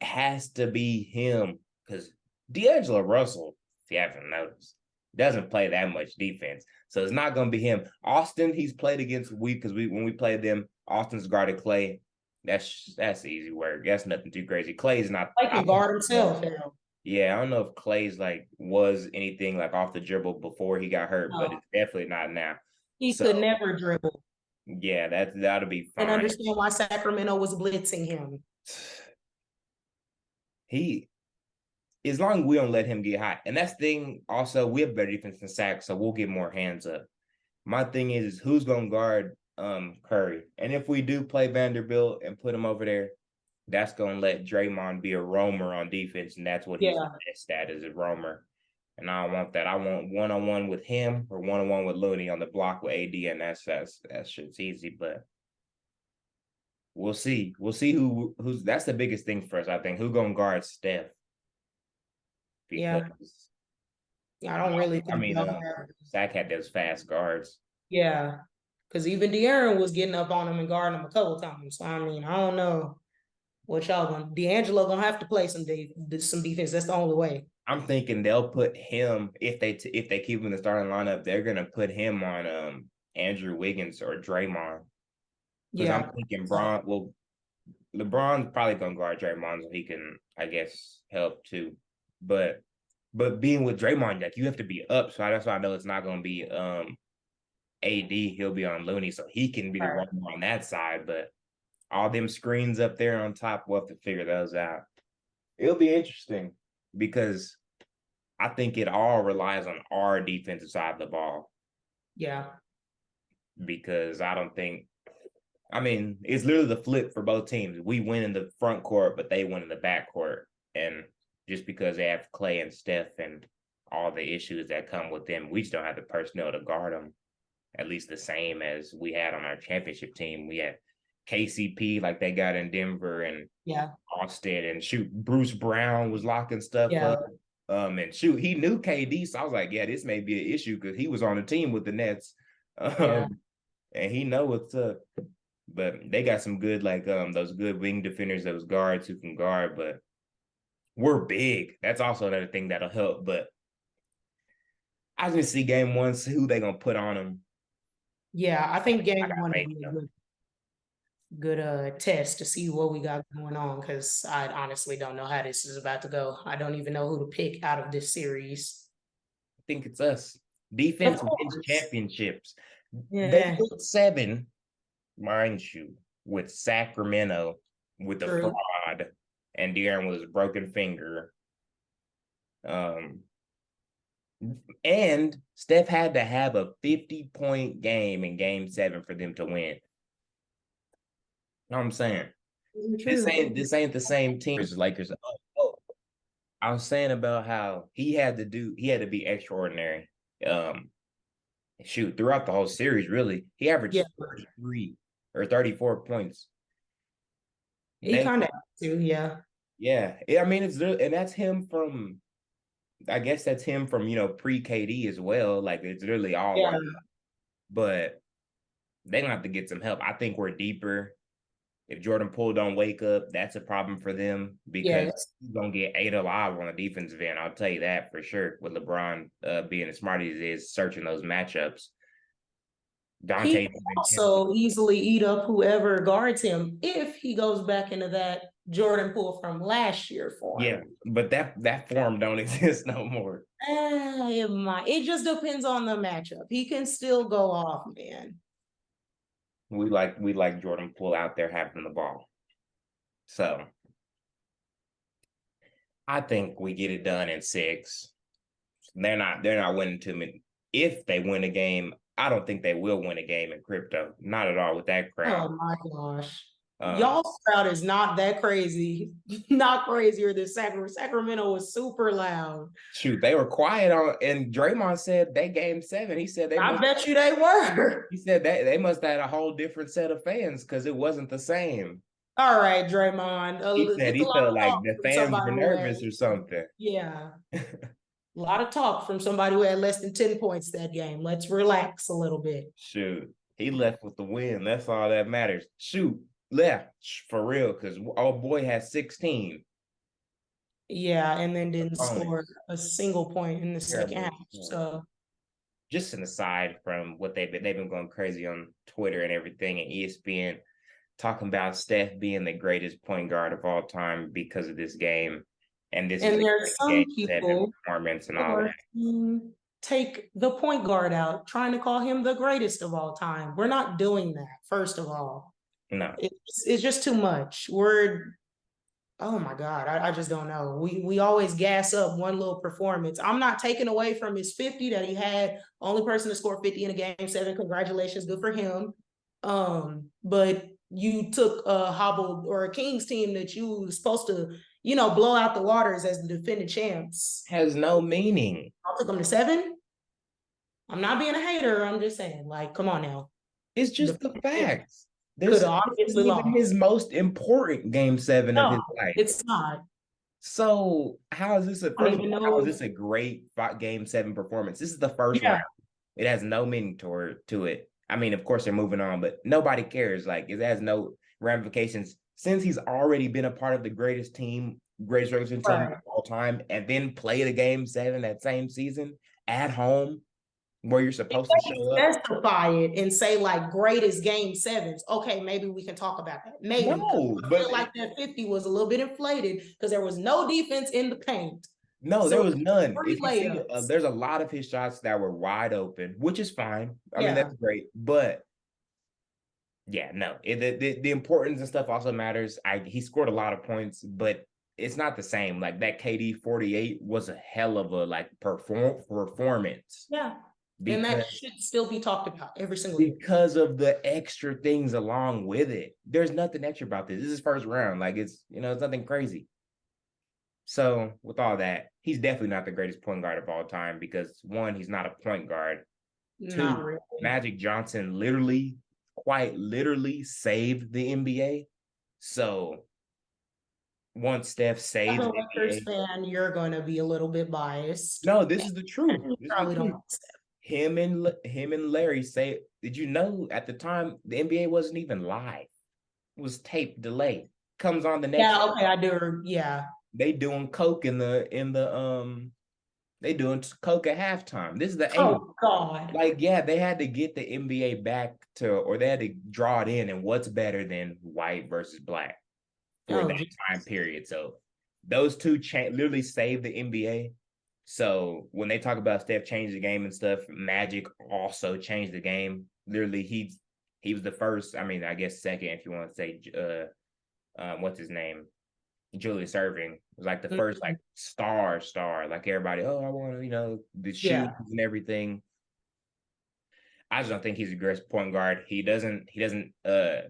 has to be him. Because D'Angelo Russell, if you haven't noticed, doesn't play that much defense. So it's not gonna be him. Austin, he's played against because when we played them, Austin's guarded Clay. That's easy work. That's nothing too crazy. Clay's not. like I can don't guard know. himself now. Yeah, I don't know if Clay's like was anything like off the dribble before he got hurt, but No, it's definitely not now. he So could never dribble. yeah, that'll be And fine. understand why Sacramento was blitzing him. He as long as we don't let him get hot. And that's the thing. Also, we have better defense than Sac, so we'll get more hands up. My thing is who's gonna guard Curry, and if we do play Vanderbilt and put him over there, that's gonna let Draymond be a roamer on defense, and that's what he's Yeah, best at is a roamer. And I don't want that. I want 1-on-1 with him or 1-on-1 with Looney on the block with AD, and that shit's easy. But we'll see. We'll see who's that's the biggest thing for us. I think who gonna guard Steph yeah. because I don't really I think mean, they'll have. Zach had those fast guards. Yeah, because even De'Aaron was getting up on him and guarding him a couple times. So I mean, I don't know what y'all gonna. D'Angelo gonna have to play some defense. That's the only way. I'm thinking they'll put him if they keep him in the starting lineup, they're gonna put him on Andrew Wiggins or Draymond because I'm Yeah, thinking Braun. Well, LeBron's probably gonna guard Draymond so he can, I guess, help too. But being with Draymond, like you have to be up, so that's why I know it's not gonna be AD. He'll be on Looney, so he can be the right. runner on that side. But all them screens up there on top, we'll have to figure those out. It'll be interesting because I think it all relies on our defensive side of the ball Yeah, because I don't think. I mean, it's literally the flip for both teams. We win in the front court, but they win in the back court. And just because they have Clay and Steph and all the issues that come with them, we just don't have the personnel to guard them. At least the same as we had on our championship team. We had KCP like they got in Denver and yeah, Austin and shoot Bruce Brown was locking stuff yeah, up. And shoot, he knew KD, so I was like, yeah, this may be an issue because he was on the team with the Nets. yeah, And he know what's up. But they got some good like those good wing defenders, those guards who can guard, but we're big. That's also another thing that'll help. But I just see game one, see who they gonna put on them. yeah. I think I game got one will faith be in a them. good test to see what we got going on because I honestly don't know how this is about to go. I don't even know who to pick out of this series. I think it's us. Of Defense wins course. championships. They Yeah, went 7, mind you, with Sacramento with the true. fraud and De'Aaron with his broken finger. Um, and Steph had to have a 50-point game in game 7 for them to win. You know what I'm saying? This True. ain't the same team as the Lakers. Oh, I was saying about how he had to be extraordinary. Shoot, throughout the whole series, really, he Yeah, averaged 33 or 34 points. he They, kind of too. Yeah, yeah, I mean, and that's him from. I guess that's him from pre KD as well. Like it's literally all yeah, on, but they gonna have to get some help. I think we're deeper. If Jordan Poole don't wake up, that's a problem for them because Yes. he's gonna get ate alive on the defensive end. I'll tell you that for sure. With LeBron being as smart as he is, searching those matchups, He Dante can even tested. also easily eat up whoever guards him if he goes back into that Jordan Poole from last year Yeah, form. but that form don't exist no more. It just depends on the matchup. He can still go off, man. We like Jordan Poole out there having the ball. So I think we get it done in 6. They're not winning too many. If they win a game, I don't think they will win a game in crypto. Not at all with that crowd. Oh my gosh. Um, Y'all's crowd is not that crazy. Not crazier than Sacramento. Sacramento was super loud. shoot, they were quiet on, and Draymond said they game 7. He said they I must. bet you they were. He said that they must have had a whole different set of fans because it wasn't the same. All right, Draymond. He said It's a he lot felt of like talk the from fans somebody were who had, nervous or something. yeah, a lot of talk from somebody who had less than 10 points that game. Let's relax a little bit. Shoot, he left with the win. That's all that matters. Shoot, left for real because old boy has 16. Yeah, and then didn't Opponent. score a single point in the second Terrible. half. So, Just an aside from what they've been going crazy on Twitter and everything and ESPN talking about Steph being the greatest point guard of all time because of this game. And this is and a there's great some game 7 people performance and who all are that. take the point guard out, trying to call him the greatest of all time. We're not doing that, first of all. No. It's just too much. Oh my God, I just don't know. We always gas up one little performance. I'm not taking away from his 50 that he had. Only person to score 50 in a game 7. Congratulations, good for him. But you took a hobbled or a Kings team that you were supposed to, blow out the waters as the defending champs. Has no meaning. I took them to 7. I'm not being a hater. I'm just saying, like, come on now. It's The just the facts. could This have isn't obviously even lost. his most important game 7 of No, his life. it's not. So how is this I don't even how know is if, this a great game 7 performance? This is the first yeah. round. It has no meaning to it. I mean, of course they're moving on, but nobody cares. Like it has no ramifications since he's already been a part of the greatest regular team Right. of all time, and then play the game 7 that same season at home where you're supposed to show up. Specify it and say like greatest game 7s. Okay, maybe we can talk about that. Maybe because No, I but feel like that 50 was a little bit inflated because there was no defense in the paint. no, there So was none. 3 If you see, layups. there's a lot of his shots that were wide open, which is fine. I mean, Yeah. that's great, but yeah, no, the importance and stuff also matters. He scored a lot of points, but it's not the same. Like that KD 48 was a hell of a like performance Yeah. And because that should still be talked about every single year. because of the extra things along with it. There's nothing extra about this. This is first round. Like it's it's nothing crazy. So with all that, he's definitely not the greatest point guard of all time because one, he's not a point guard. Not 2, really. Magic Johnson quite literally saved the NBA. So once Steph As saves a the Lakers NBA, fan, you're going to be a little bit biased. no, this is the truth. You This is the probably don't truth. want to say. Him and Larry say, did you know at the time the NBA wasn't even live? It was tape delay. Comes on the next. Yeah, okay, I do. Yeah. They doing coke they doing coke at halftime. This is the 80s. Oh God. Like, yeah, they had to get the NBA back or they had to draw it in. And what's better than white versus black for Oh, that time period? So those two literally saved the NBA. So when they talk about Steph changed the game and stuff, Magic also changed the game. Literally, he was the first. I mean, I guess second if you want to say, what's his name? Julius Erving was like the first like star, like everybody. Oh, I want the shoes and everything. I just don't think he's a great point guard. He doesn't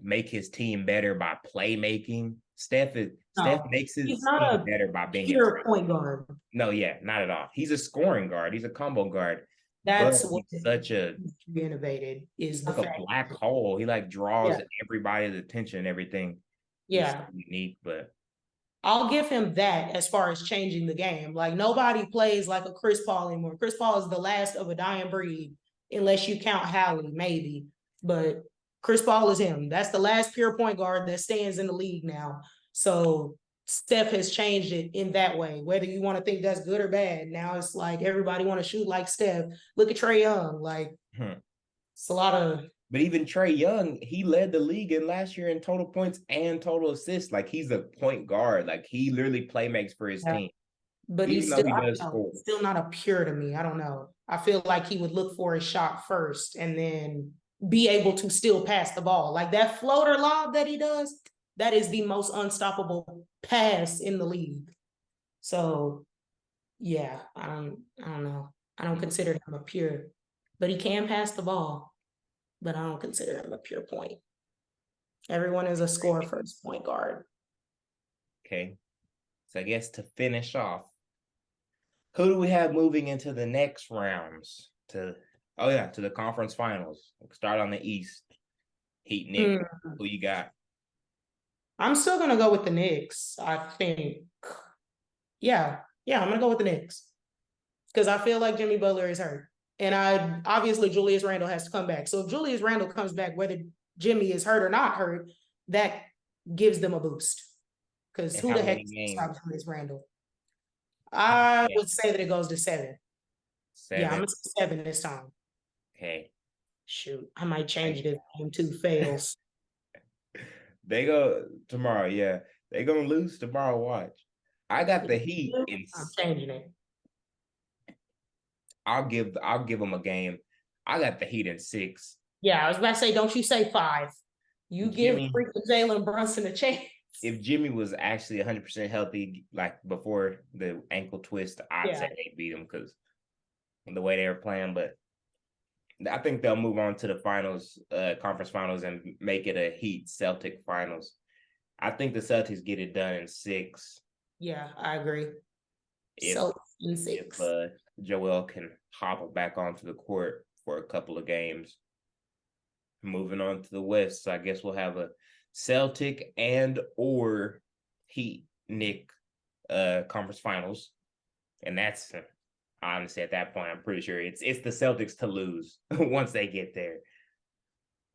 make his team better by playmaking. Steph makes his he's team not a better by being pure point guard. No, yeah, not at all. He's a scoring guard. He's a combo guard. That's But what he's such a innovated is the like a fact. black hole. He like draws everybody's attention and everything. He's so unique, but I'll give him that as far as changing the game. Like nobody plays like a Chris Paul anymore. Chris Paul is the last of a dying breed, unless you count Hallie, maybe. But Chris Paul is him. That's the last pure point guard that stands in the league now. So Steph has changed it in that way. Whether you want to think that's good or bad, now it's like everybody want to shoot like Steph. Look at Trae Young. Like it's a lot of. But even Trae Young, he led the league in last year in total points and total assists. Like he's a point guard. Like he literally playmakes for his team. But even he's though still, he I does don't know, score. still not a pure to me. I don't know. I feel like he would look for a shot first and then be able to still pass the ball. Like that floater lob that he does, that is the most unstoppable pass in the league. So yeah, I don't know. I don't consider him a pure, but he can pass the ball. But I don't consider him a pure point. Everyone is a score first point guard. Okay. So I guess to finish off, who do we have moving into the next rounds to the conference finals? We'll start on the East. Heat Nick. Who you got? I'm still gonna go with the Knicks, I think. Yeah, I'm gonna go with the Knicks. Because I feel like Jimmy Butler is hurt. And obviously Julius Randle has to come back. So if Julius Randle comes back, whether Jimmy is hurt or not hurt, that gives them a boost. Because who the heck stops Julius Randle? I would say that it goes to 7. Yeah, I'm gonna say 7 this time. Okay. Shoot, I might change it if game 2 fails. They go tomorrow, yeah. They're gonna lose tomorrow. Watch. I got the Heat. I'm changing it. I'll give them a game. I got the Heat in 6. Yeah, I was about to say, don't you say 5. You give freaking Jalen Brunson a chance. If Jimmy was actually 100% healthy, like before the ankle twist, I'd say they beat him because the way they were playing. But I think they'll move on to the finals, conference finals, and make it a Heat Celtic finals. I think the Celtics get it done in 6. Yeah, I agree. In 6. If Joel can hobble back onto the court for a couple of games. Moving on to the West, so I guess we'll have a Celtic and or Heat Nick conference finals, and that's honestly at that point I'm pretty sure it's the Celtics to lose once they get there.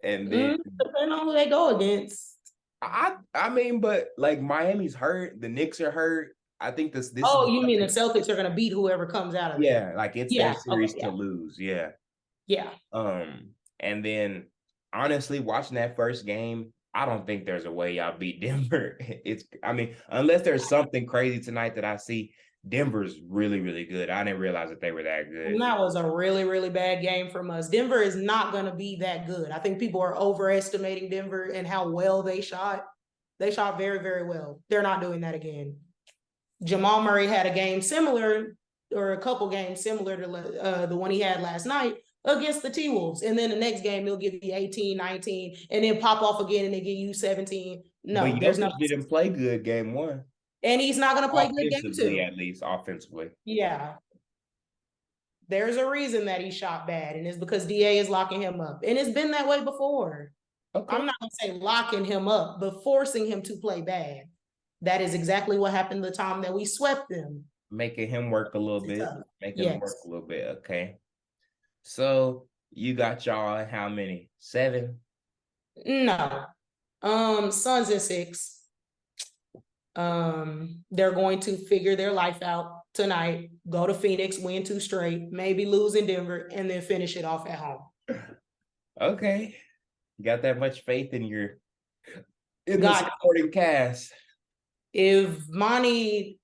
And then depending on who they go against. I mean, but like Miami's hurt, the Knicks are hurt. I think this. Oh, you mean the Celtics are going to beat whoever comes out of it? Yeah, like it's their series to lose. Yeah. Yeah. And then honestly, watching that first game, I don't think there's a way y'all beat Denver. I mean, unless there's something crazy tonight that I see, Denver's really, really good. I didn't realize that they were that good. And that was a really, really bad game from us. Denver is not going to be that good. I think people are overestimating Denver and how well they shot. They shot very, very well. They're not doing that again. Jamal Murray had a game similar, or a couple games similar to the one he had last night against the T-Wolves. And then the next game, he'll give you 18, 19, and then pop off again and they give you 17. No, but there's no. Didn't play good game 1. And he's not going to play good game 2. At least offensively. Yeah. There's a reason that he shot bad, and it's because DA is locking him up. And it's been that way before. Okay. I'm not going to say locking him up, but forcing him to play bad. That is exactly what happened the time that we swept them. Making him work a little bit. Making him work a little bit. Okay. So you got y'all at how many? 7? No. Suns in 6. They're going to figure their life out tonight, go to Phoenix, win 2 straight, maybe lose in Denver, and then finish it off at home. Okay. You got that much faith in the supporting cast. If Monty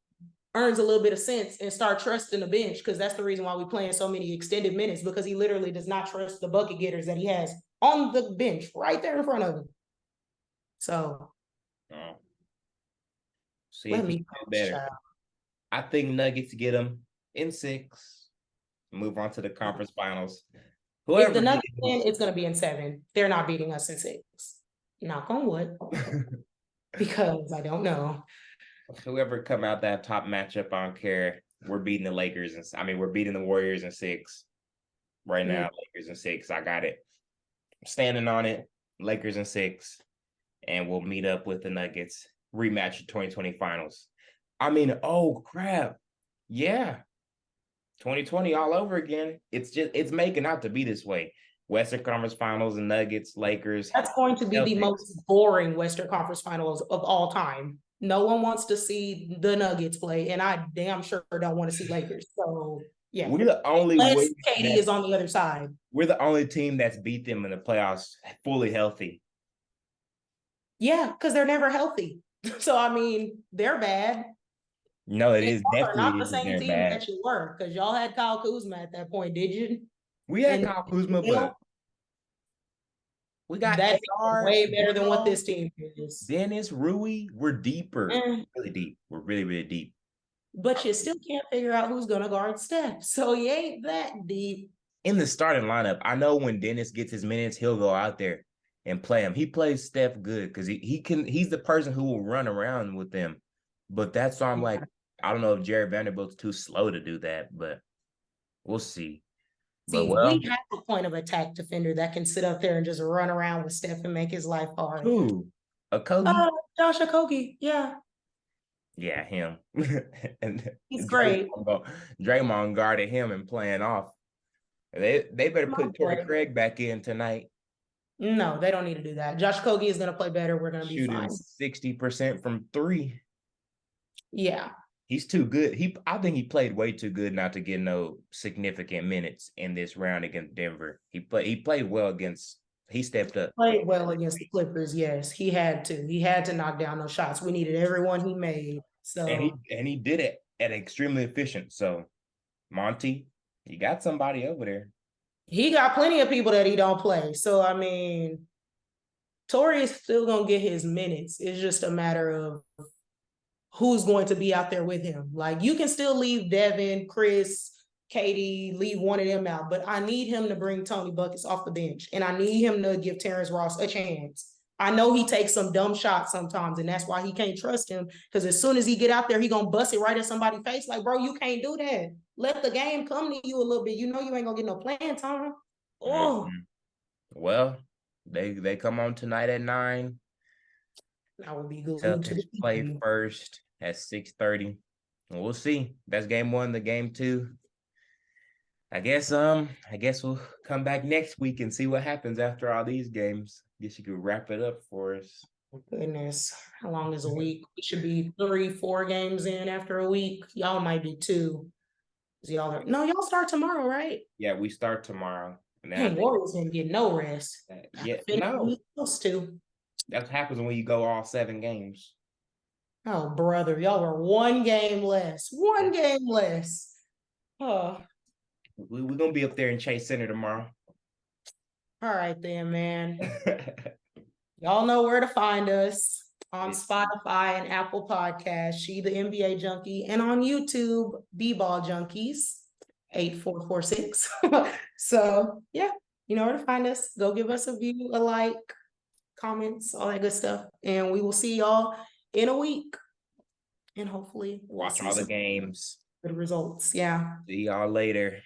earns a little bit of sense and start trusting the bench, because that's the reason why we're playing so many extended minutes, because he literally does not trust the bucket getters that he has on the bench right there in front of him. So see if he can do better. I think Nuggets get them in 6. Move on to the conference finals. If the Nuggets win, it's going to be in 7. They're not beating us in 6. Knock on wood. Because I don't know. Whoever come out that top matchup, I don't care. We're beating the Lakers. We're beating the Warriors in 6. Right now, Lakers in 6. I got it. I'm standing on it. Lakers in 6. And we'll meet up with the Nuggets. Rematch the 2020 finals. Oh crap. Yeah. 2020 all over again. It's making out to be this way. Western Conference Finals and Nuggets, Lakers, That's going to be the Celtics. most boring Western Conference Finals of all time. No one wants to see the Nuggets play, and I damn sure don't want to see Lakers. So yeah, We're the only unless way KD is on the other side. we're the only team that's beat them in the playoffs fully healthy. Yeah, because they're never healthy. So I mean, they're bad. No, it And is y'all are not definitely the isn't same their team bad. that you were, because y'all had Kyle Kuzma at that point, did you? We had And Kyle Kuzma, but we got that's AR, way better than what Bruno, this team is. Dennis, Rui. We're deeper, Eh, really deep. We're really, really deep. but you still can't figure out who's gonna guard Steph. So you ain't that deep. In the starting lineup, I know when Dennis gets his minutes, he'll go out there and play him. He plays Steph good because he's the person who will run around with them. But that's why I'm like, I don't know if Jared Vanderbilt's too slow to do that, but we'll see. But See, we well, have a point of attack defender that can sit up there and just run around with Steph and make his life hard. who? A Kogi? Josh Okogie, yeah, Yeah, him. And he's great. Draymond guarded him and playing off. They better put Torrey Craig back in tonight. No, they don't need to do that. Josh Okogie is going to play better. We're going to be Shooting fine. 60% from three. Yeah. He's too good. I think he played way too good not to get no significant minutes in this round against Denver. He played well against. He stepped up. Played well against the Clippers. Yes, he had to. He had to knock down those shots. We needed everyone he made. So And he did it at extremely efficient. So Monty, you got somebody over there. he got plenty of people that he don't play. So I mean, Torrey is still gonna get his minutes. It's just a matter of who's going to be out there with him. Like you can still leave Devin, Chris, Katie, leave one of them out, but I need him to bring Tony Buckets off the bench, and I need him to give Terrence Ross a chance. I know he takes some dumb shots sometimes, and that's why he can't trust him. Because as soon as he get out there, he gonna bust it right in somebody's face. Like, bro, you can't do that. Let the game come to you a little bit. You know you ain't gonna get no playing time. Oh, Well, they come on tonight at 9. that would be good. Celtics play first at 6:30. We'll see. That's game 1. The game 2. I guess we'll come back next week and see what happens after all these games. Guess you could wrap it up for us. Goodness, how long is a week? We should be 3-4 games in after a week. Y'all might be 2. Y'all start tomorrow, right? Yeah, we start tomorrow. Dang, Warriors didn't get no rest. Yeah, no. Supposed to. That happens when you go all 7 games. Oh, brother, y'all were 1 game less. 1 game less. Oh. We're gonna be up there in Chase Center tomorrow. All right then, man. Y'all know where to find us on Spotify and Apple Podcasts. She the NBA Junkie, and on YouTube, B-Ball Junkies 8446. So yeah, you know where to find us. Go give us a view, a like, comments, all that good stuff, and we will see y'all in a week. And hopefully watch all the games. Good results. Yeah. See y'all later.